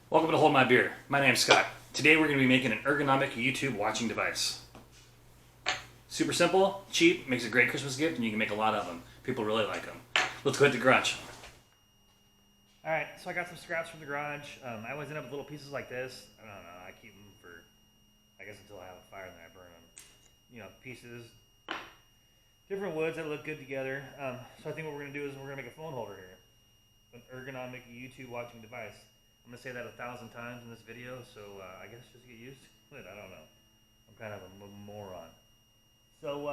Welcome to Hold My Beer. My name's Scott. Today we're going to be making an ergonomic YouTube watching device. Super simple, cheap, makes a great Christmas gift, and you can make a lot of them. People really like them. Let's go hit the garage. Alright, so I got some scraps from the garage. I always end up with little pieces like this. I don't know, I keep them for, I guess until I have a fire and then I burn them. You know, pieces, different woods that look good together. So I think what we're going to do is we're going to make a phone holder here. An ergonomic YouTube watching device. I'm going to say that 1,000 times in this video, so I guess just get used to it. I don't know. I'm kind of a moron. So,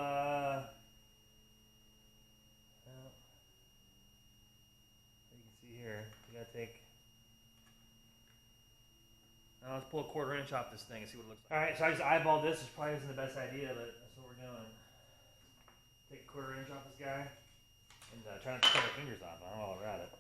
you can see here, you got to take, let's pull a 1/4 inch off this thing and see what it looks like. Alright, so I just eyeballed this. This probably isn't the best idea, but that's what we're doing. Take a 1/4 inch off this guy and try not to cut our fingers off. I don't know while we're at it.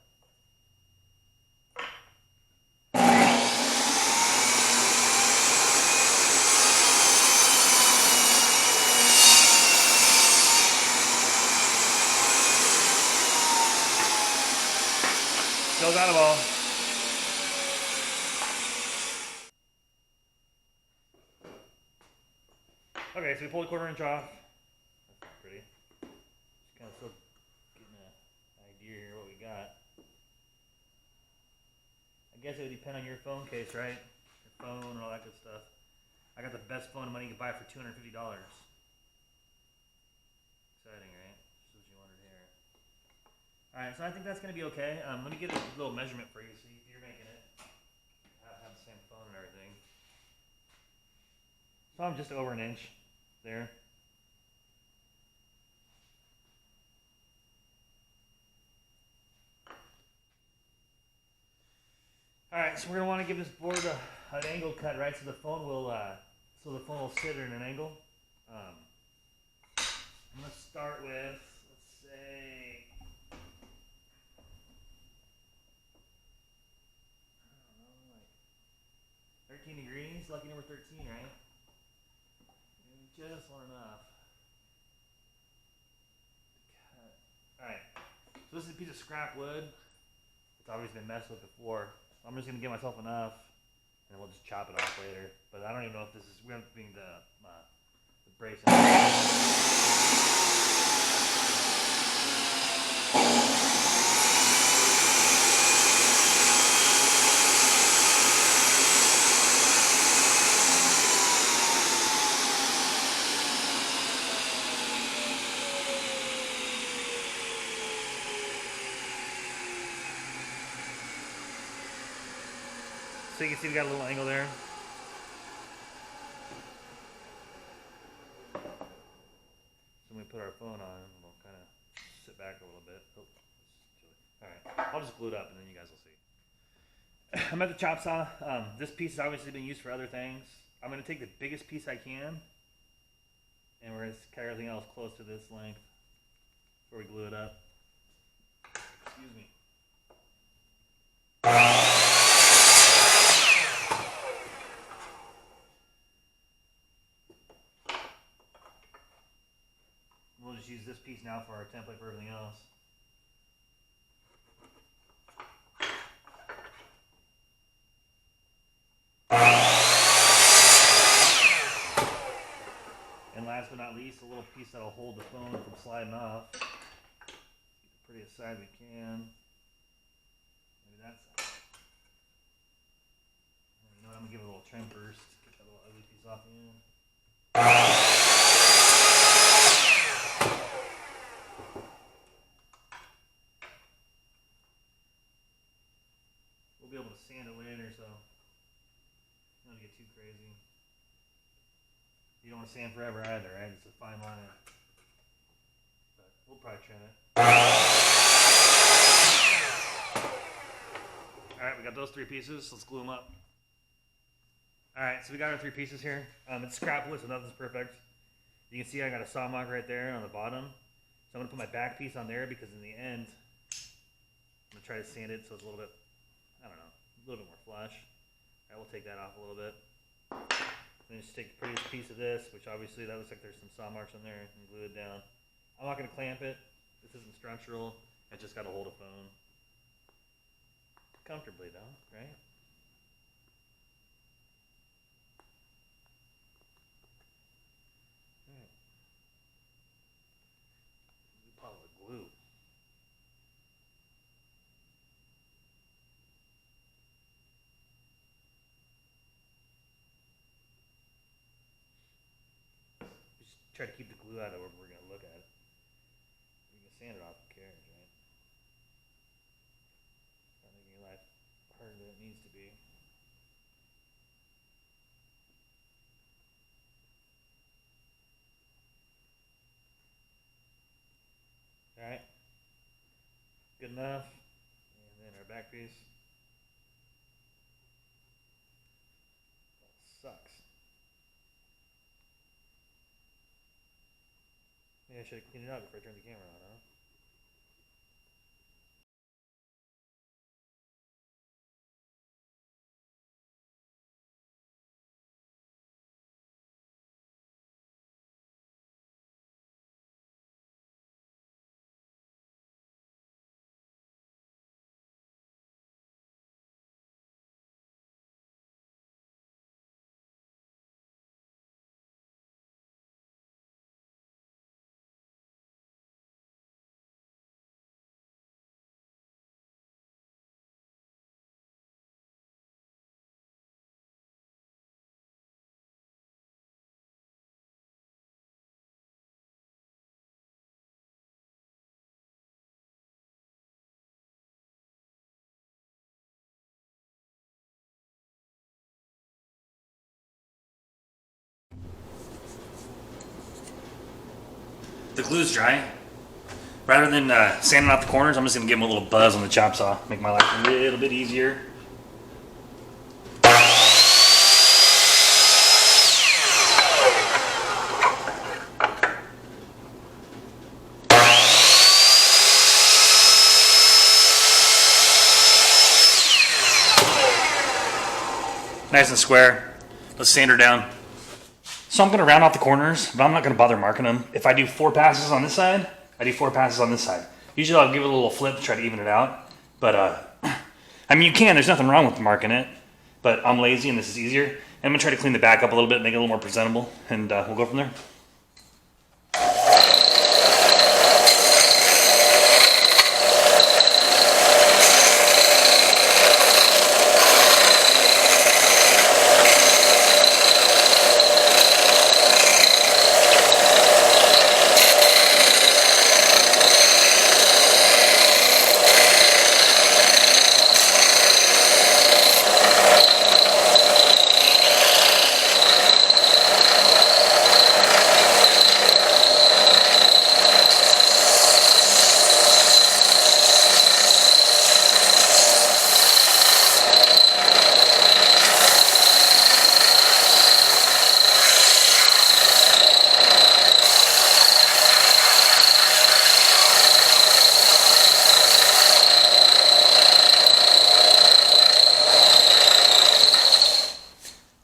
Still got them all. Okay, so we pulled a 1/4 inch off. That's pretty. Just kind of still getting an idea here what we got. I guess it would depend on your phone case, right? Your phone and all that good stuff. I got the best phone money you can buy for $250. Exciting, right? Just what you wanted here. Alright, so I think that's going to be okay. Let me get a little measurement for you so you're making it. Have the same phone and everything. So I'm just over an inch there. Alright, so we're going to want to give this board an angle cut, right? So the phone will sit at an angle. I'm going to start with, let's say, I don't know, like 13 degrees. Lucky number 13, right? Just long enough to cut. Alright, so this is a piece of scrap wood. It's obviously been messed with before. So I'm just going to give myself enough, and we'll just chop it off later. But I don't even know if this is, we're going to bring the brace in. So you can see we got a little angle there. So when we put our phone on, we'll kind of sit back a little bit. Oh, alright, I'll just glue it up and then you guys will see. I'm at the chop saw. This piece has obviously been used for other things. I'm going to take the biggest piece I can, and we're going to cut everything else close to this length before we glue it up. Excuse me. We'll just use this piece now for our template for everything else. And last but not least, a little piece that'll hold the phone from sliding off. Get the prettiest side we can. Maybe that side. You know what, I'm going to give it a little trim first. Get that little ugly piece off the end. We'll be able to sand it later, so don't get too crazy. You don't want to sand forever either, right? It's a fine line. But we'll probably trim it. Alright, we got those 3 pieces. Let's glue them up. Alright, so we got our 3 pieces here. It's scrap wood, so nothing's perfect. You can see I got a saw mark right there on the bottom. So I'm going to put my back piece on there because in the end, I'm going to try to sand it so it's a little bit, I don't know, a little bit more flush. Alright, we'll take that off a little bit. Then just take the prettiest piece of this, which obviously that looks like there's some saw marks on there, and glue it down. I'm not going to clamp it. This isn't structural. I just got to hold a phone. Comfortably though, right? Try to keep the glue out of what we're going to look at. You can sand it off, who cares, right? Not making your life harder than it needs to be. Alright. Good enough. And then our back piece. That sucks. Maybe I should have cleaned it up before I turned the camera on, huh? The glue's dry. Rather than sanding off the corners, I'm just going to give them a little buzz on the chop saw. Make my life a little bit easier. Nice and square. Let's sand her down. So I'm going to round off the corners, but I'm not going to bother marking them. If I do 4 passes on this side, I do 4 passes on this side. Usually I'll give it a little flip to try to even it out. But, I mean, you can. There's nothing wrong with marking it. But I'm lazy and this is easier. And I'm going to try to clean the back up a little bit, make it a little more presentable. And we'll go from there.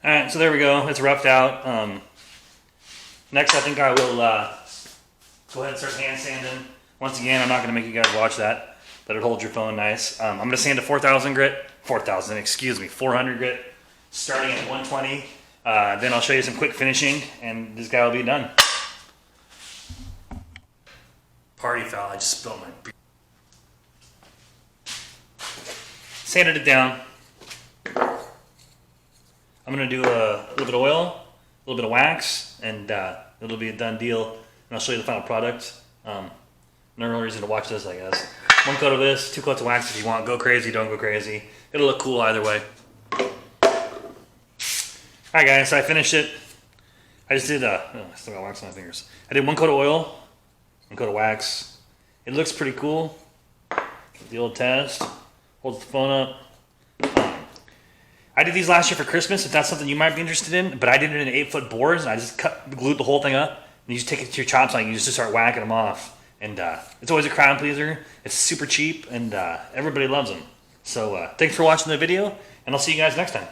Alright, so there we go. It's roughed out. Next, I think I will go ahead and start hand sanding. Once again, I'm not going to make you guys watch that, but it holds your phone nice. I'm going to sand a 4,000 grit. 400 grit, starting at 120. Then I'll show you some quick finishing, and this guy will be done. Party foul, I just spilled my beer. Sanded it down. I'm going to do a little bit of oil, a little bit of wax, and it'll be a done deal. And I'll show you the final product. No real reason to watch this, I guess. 1 coat of this, 2 coats of wax if you want. Go crazy, don't go crazy. It'll look cool either way. Alright guys, so I finished it. I just did, I still got wax on my fingers. I did 1 coat of oil, 1 coat of wax. It looks pretty cool. The old test. Holds the phone up. I did these last year for Christmas, if that's something you might be interested in, but I did it in 8-foot boards, and I just glued the whole thing up, and you just take it to your chop saw, and you just start whacking them off. And it's always a crowd pleaser. It's super cheap, and everybody loves them. So thanks for watching the video, and I'll see you guys next time.